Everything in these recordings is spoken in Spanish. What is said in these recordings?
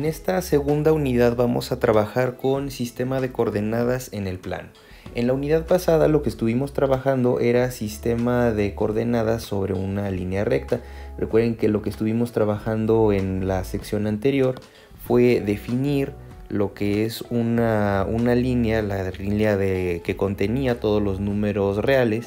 En esta segunda unidad vamos a trabajar con sistema de coordenadas en el plano. En la unidad pasada lo que estuvimos trabajando era sistema de coordenadas sobre una línea recta. Recuerden que lo que estuvimos trabajando en la sección anterior fue definir lo que es una línea, la línea que contenía todos los números reales.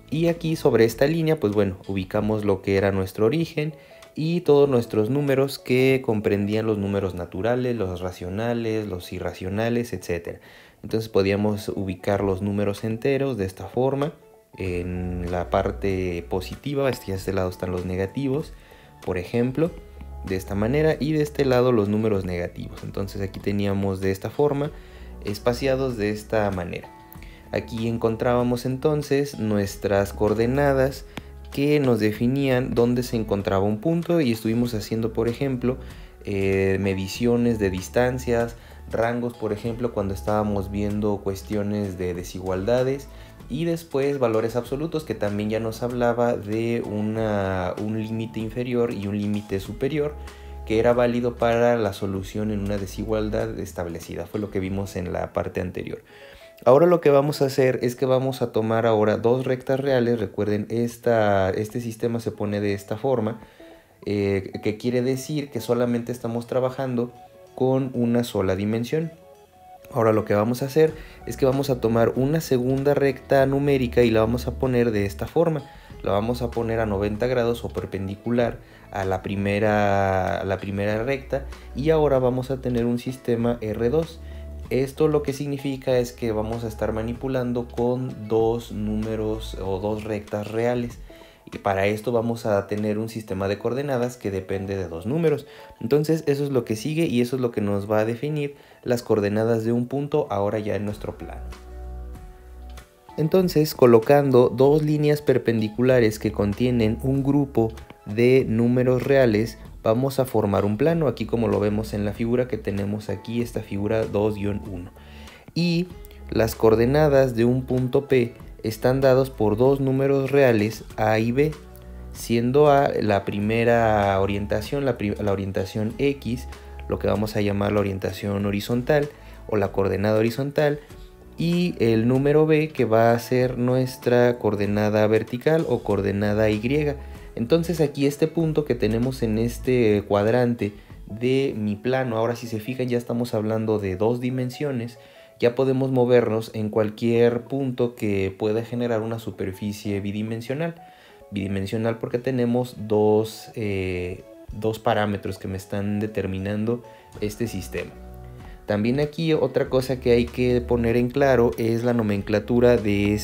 Y aquí sobre esta línea, pues bueno, ubicamos lo que era nuestro origen y todos nuestros números que comprendían los números naturales, los racionales, los irracionales, etc. Entonces podíamos ubicar los números enteros de esta forma. En la parte positiva, a este lado están los negativos, por ejemplo, de esta manera, y de este lado los números negativos. Entonces aquí teníamos de esta forma, espaciados de esta manera. Aquí encontrábamos entonces nuestras coordenadas que nos definían dónde se encontraba un punto, y estuvimos haciendo, por ejemplo, mediciones de distancias, rangos, por ejemplo, cuando estábamos viendo cuestiones de desigualdades, y después valores absolutos, que también ya nos hablaba de un límite inferior y un límite superior que era válido para la solución en una desigualdad establecida. Fue lo que vimos en la parte anterior. Ahora lo que vamos a hacer es que vamos a tomar ahora dos rectas reales. Recuerden, este sistema se pone de esta forma, que quiere decir que solamente estamos trabajando con una sola dimensión. Ahora lo que vamos a hacer es que vamos a tomar una segunda recta numérica y la vamos a poner de esta forma. La vamos a poner a 90 grados o perpendicular a la primera recta, y ahora vamos a tener un sistema R2. Esto lo que significa es que vamos a estar manipulando con dos números o dos rectas reales. Y para esto vamos a tener un sistema de coordenadas que depende de dos números. Entonces eso es lo que sigue, y eso es lo que nos va a definir las coordenadas de un punto ahora ya en nuestro plano. Entonces, colocando dos líneas perpendiculares que contienen un grupo de números reales, vamos a formar un plano, aquí como lo vemos en la figura que tenemos aquí, esta figura 2-1. Y las coordenadas de un punto P están dados por dos números reales A y B, siendo A la primera orientación, la orientación X, lo que vamos a llamar la orientación horizontal o la coordenada horizontal, y el número B, que va a ser nuestra coordenada vertical o coordenada Y. Entonces aquí este punto que tenemos en este cuadrante de mi plano, ahora si se fijan ya estamos hablando de dos dimensiones. Ya podemos movernos en cualquier punto que pueda generar una superficie bidimensional. Bidimensional porque tenemos dos parámetros que me están determinando este sistema. También aquí otra cosa que hay que poner en claro es la nomenclatura de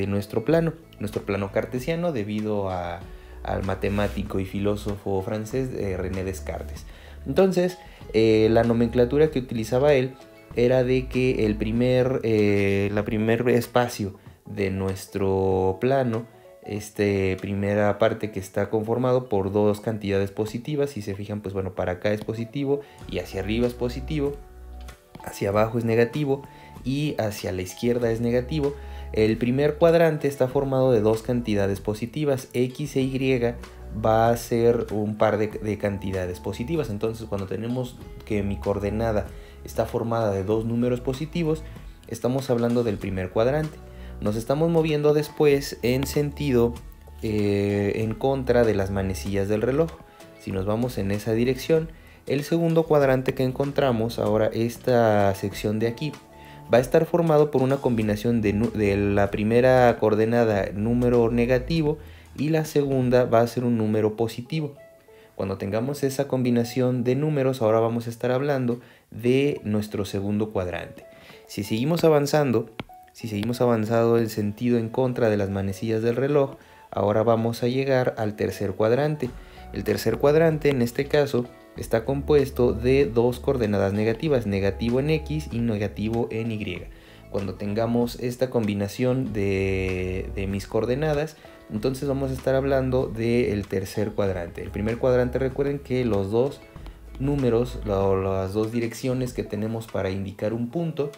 nuestro plano cartesiano, debido al matemático y filósofo francés René Descartes. Entonces, la nomenclatura que utilizaba él era de que la primer espacio de nuestro plano, primera parte que está conformado por dos cantidades positivas. Si se fijan, pues bueno, para acá es positivo y hacia arriba es positivo, hacia abajo es negativo y hacia la izquierda es negativo. El primer cuadrante está formado de dos cantidades positivas, X e Y va a ser un par de cantidades positivas. Entonces cuando tenemos que mi coordenada está formada de dos números positivos, estamos hablando del primer cuadrante. Nos estamos moviendo después en sentido en contra de las manecillas del reloj. Si nos vamos en esa dirección, el segundo cuadrante que encontramos, ahora esta sección de aquí, va a estar formado por una combinación de la primera coordenada número negativo y la segunda va a ser un número positivo. Cuando tengamos esa combinación de números, ahora vamos a estar hablando de nuestro segundo cuadrante. Si seguimos avanzando el sentido en contra de las manecillas del reloj, ahora vamos a llegar al tercer cuadrante. El tercer cuadrante en este caso está compuesto de dos coordenadas negativas, negativo en X y negativo en Y. Cuando tengamos esta combinación de mis coordenadas, entonces vamos a estar hablando del tercer cuadrante. El primer cuadrante, recuerden que los dos números, las dos direcciones que tenemos para indicar un punto,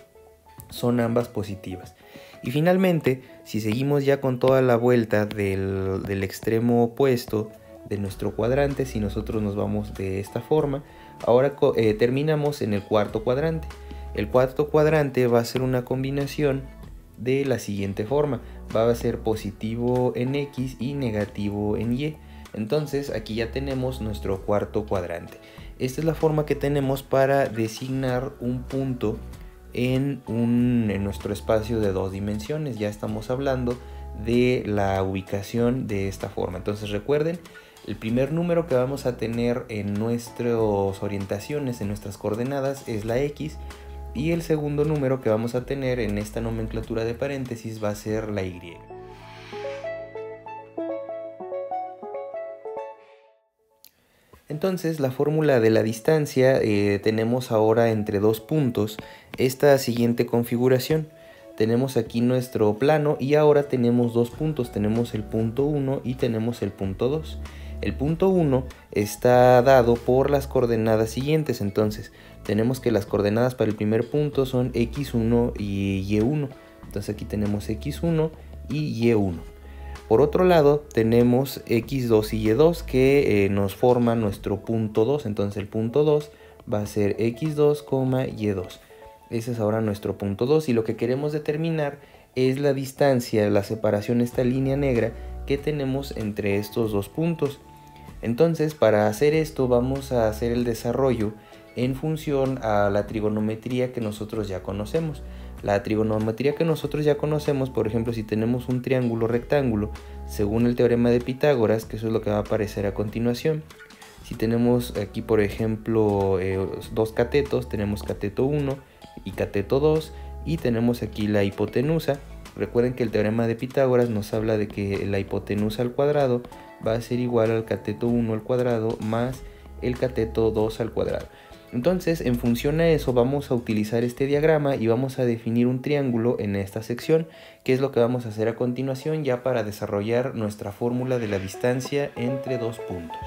son ambas positivas. Y finalmente, si seguimos ya con toda la vuelta del extremo opuesto de nuestro cuadrante, si nosotros nos vamos de esta forma, Ahora terminamos en el cuarto cuadrante. El cuarto cuadrante va a ser una combinación de la siguiente forma. Va a ser positivo en X y negativo en Y. Entonces aquí ya tenemos nuestro cuarto cuadrante. Esta es la forma que tenemos para designar un punto en nuestro espacio de 2 dimensiones. Ya estamos hablando de la ubicación de esta forma. Entonces recuerden, el primer número que vamos a tener en nuestras orientaciones, en nuestras coordenadas, es la X. Y el segundo número que vamos a tener en esta nomenclatura de paréntesis va a ser la Y. Entonces la fórmula de la distancia tenemos ahora entre 2 puntos esta siguiente configuración. Tenemos aquí nuestro plano y ahora tenemos 2 puntos. Tenemos el punto 1 y tenemos el punto 2. El punto 1 está dado por las coordenadas siguientes. Entonces tenemos que las coordenadas para el primer punto son x1 y y1. Entonces aquí tenemos x1 y y1. Por otro lado tenemos x2 y y2 que nos forman nuestro punto 2. Entonces el punto 2 va a ser x2, y2. Ese es ahora nuestro punto 2 y lo que queremos determinar es la distancia, la separación, esta línea negra que tenemos entre estos 2 puntos. Entonces para hacer esto vamos a hacer el desarrollo en función a la trigonometría que nosotros ya conocemos. La trigonometría que nosotros ya conocemos, por ejemplo, si tenemos un triángulo rectángulo, según el teorema de Pitágoras, que eso es lo que va a aparecer a continuación. Si tenemos aquí, por ejemplo, 2 catetos, tenemos cateto 1 y cateto 2, y tenemos aquí la hipotenusa. Recuerden que el teorema de Pitágoras nos habla de que la hipotenusa al cuadrado va a ser igual al cateto 1 al cuadrado más el cateto 2 al cuadrado. Entonces, en función a eso, vamos a utilizar este diagrama y vamos a definir un triángulo en esta sección, que es lo que vamos a hacer a continuación ya para desarrollar nuestra fórmula de la distancia entre 2 puntos.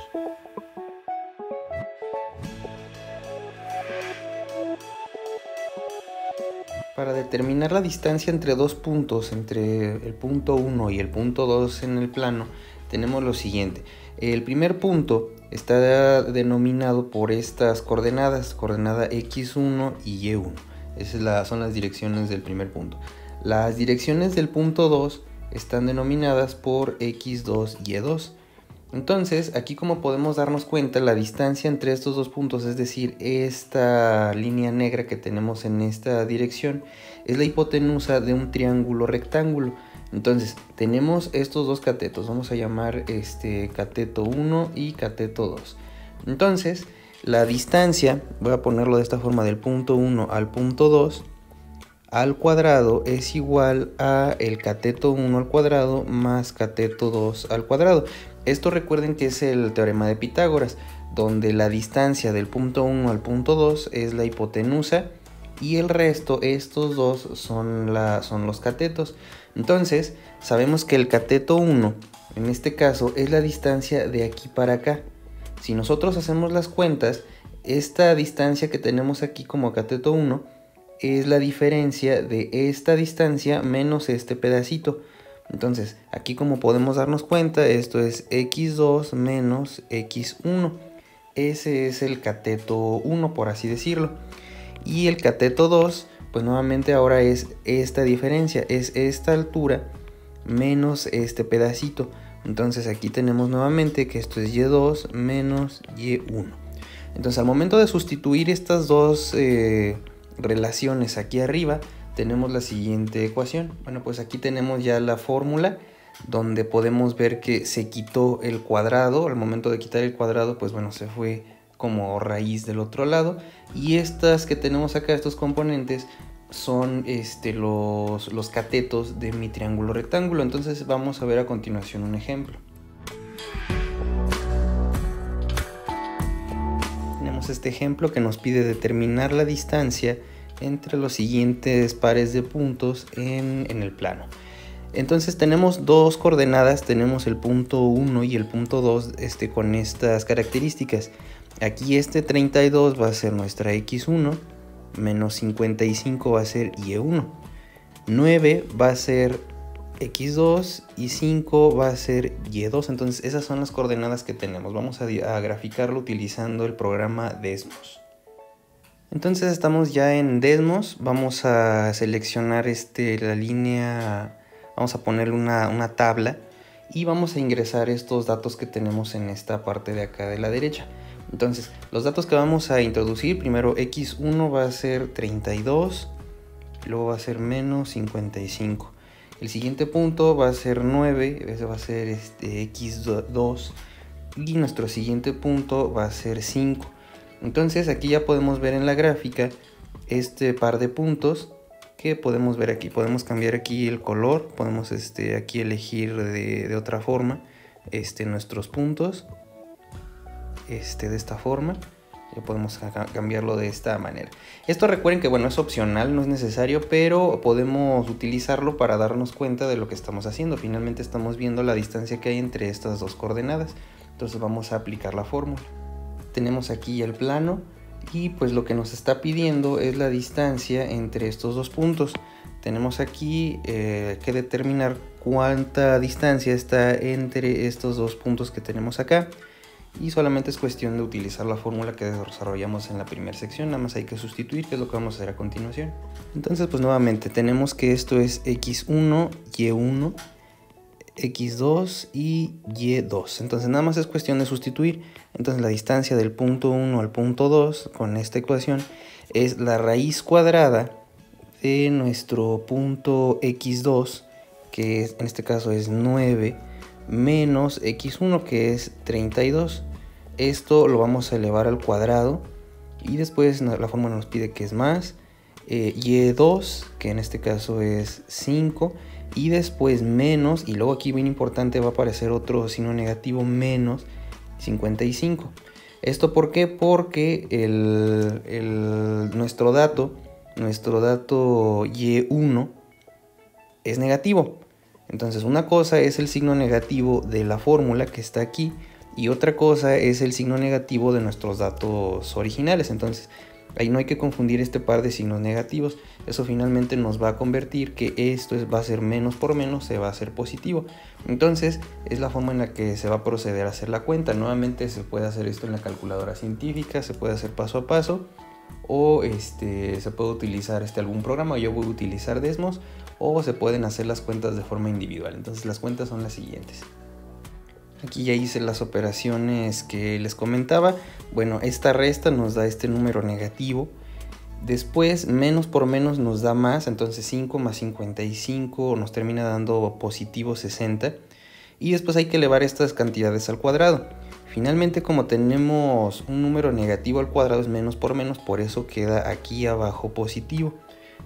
Para determinar la distancia entre 2 puntos, entre el punto 1 y el punto 2 en el plano, tenemos lo siguiente. El primer punto está denominado por estas coordenadas, coordenada x1 y y1. Esas son las direcciones del primer punto. Las direcciones del punto 2 están denominadas por x2 y y2. Entonces, aquí como podemos darnos cuenta, la distancia entre estos 2 puntos, es decir, esta línea negra que tenemos en esta dirección, es la hipotenusa de un triángulo rectángulo. Entonces, tenemos estos 2 catetos, vamos a llamar cateto 1 y cateto 2. Entonces, la distancia, voy a ponerlo de esta forma, del punto 1 al punto 2 al cuadrado es igual a el cateto 1 al cuadrado más cateto 2 al cuadrado. Esto recuerden que es el teorema de Pitágoras, donde la distancia del punto 1 al punto 2 es la hipotenusa y el resto, estos dos, son los catetos. Entonces, sabemos que el cateto 1, en este caso, es la distancia de aquí para acá. Si nosotros hacemos las cuentas, esta distancia que tenemos aquí como cateto 1 es la diferencia de esta distancia menos este pedacito. Entonces, aquí como podemos darnos cuenta, esto es x2 menos x1. Ese es el cateto 1, por así decirlo. Y el cateto 2, pues nuevamente ahora es esta diferencia, es esta altura menos este pedacito. Entonces aquí tenemos nuevamente que esto es y2 menos y1. Entonces al momento de sustituir estas dos relaciones aquí arriba, tenemos la siguiente ecuación. Bueno, pues aquí tenemos ya la fórmula donde podemos ver que se quitó el cuadrado. Al momento de quitar el cuadrado, pues bueno, se fue como raíz del otro lado. Y estas que tenemos acá, estos componentes, son los catetos de mi triángulo rectángulo. Entonces vamos a ver a continuación un ejemplo. Tenemos este ejemplo que nos pide determinar la distancia entre los siguientes pares de puntos en el plano. Entonces tenemos dos coordenadas, tenemos el punto 1 y el punto 2 con estas características. Aquí 32 va a ser nuestra x1, menos 55 va a ser y1, 9 va a ser x2 y 5 va a ser y2. Entonces esas son las coordenadas que tenemos. Vamos a graficarlo utilizando el programa Desmos. Entonces estamos ya en Desmos. Vamos a seleccionar la línea, vamos a ponerle una tabla y vamos a ingresar estos datos que tenemos en esta parte de acá de la derecha. Entonces los datos que vamos a introducir, primero x1 va a ser 32, luego va a ser menos 55. El siguiente punto va a ser 9, ese va a ser x2 y nuestro siguiente punto va a ser 5. Entonces aquí ya podemos ver en la gráfica este par de puntos que podemos ver aquí. Podemos cambiar aquí el color, podemos aquí elegir de otra forma nuestros puntos de esta forma. Ya podemos cambiarlo de esta manera. Esto recuerden que bueno, es opcional, no es necesario, pero podemos utilizarlo para darnos cuenta de lo que estamos haciendo. Finalmente estamos viendo la distancia que hay entre estas dos coordenadas. Entonces vamos a aplicar la fórmula. Tenemos aquí el plano y pues lo que nos está pidiendo es la distancia entre estos dos puntos. Tenemos aquí que determinar cuánta distancia está entre estos dos puntos que tenemos acá. Y solamente es cuestión de utilizar la fórmula que desarrollamos en la primera sección. Nada más hay que sustituir, que es lo que vamos a hacer a continuación. Entonces pues nuevamente tenemos que esto es x1, y1, x2 y y2. Entonces nada más es cuestión de sustituir. Entonces la distancia del punto 1 al punto 2 con esta ecuación es la raíz cuadrada de nuestro punto x2, que en este caso es 9, menos x1, que es 32. Esto lo vamos a elevar al cuadrado y después la fórmula nos pide que es más y2, que en este caso es 5, y después menos, y luego aquí bien importante va a aparecer otro signo negativo, menos 55. ¿Esto por qué? Porque nuestro dato y1 es negativo. Entonces una cosa es el signo negativo de la fórmula que está aquí y otra cosa es el signo negativo de nuestros datos originales. Entonces ahí no hay que confundir este par de signos negativos. Eso finalmente nos va a convertir que esto va a ser menos por menos, se va a hacer positivo. Entonces es la forma en la que se va a proceder a hacer la cuenta. Nuevamente se puede hacer esto en la calculadora científica, se puede hacer paso a paso, o se puede utilizar algún programa. Yo voy a utilizar Desmos, o se pueden hacer las cuentas de forma individual. Entonces las cuentas son las siguientes. Aquí ya hice las operaciones que les comentaba. Bueno, esta resta nos da este número negativo. Después menos por menos nos da más, entonces 5 más 55 nos termina dando positivo 60. Y después hay que elevar estas cantidades al cuadrado. Finalmente, como tenemos un número negativo al cuadrado es menos por menos, por eso queda aquí abajo positivo.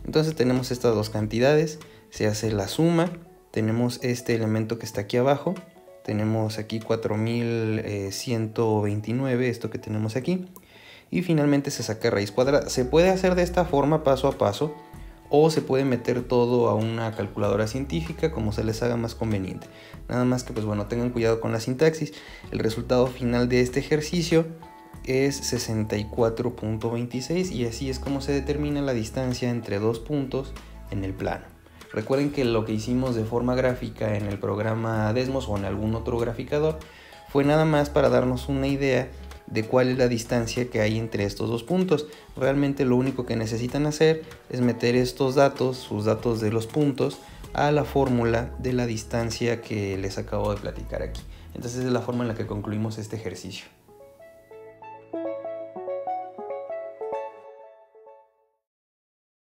Entonces tenemos estas dos cantidades, se hace la suma, tenemos este elemento que está aquí abajo, tenemos aquí 4129, esto que tenemos aquí, y finalmente se saca raíz cuadrada. Se puede hacer de esta forma paso a paso, o se puede meter todo a una calculadora científica, como se les haga más conveniente. Nada más que pues bueno, tengan cuidado con la sintaxis. El resultado final de este ejercicio es 64.26 y así es como se determina la distancia entre dos puntos en el plano. Recuerden que lo que hicimos de forma gráfica en el programa Desmos o en algún otro graficador fue nada más para darnos una idea de cuál es la distancia que hay entre estos dos puntos. Realmente lo único que necesitan hacer es meter estos datos, sus datos de los puntos, a la fórmula de la distancia que les acabo de platicar aquí. Entonces es la forma en la que concluimos este ejercicio.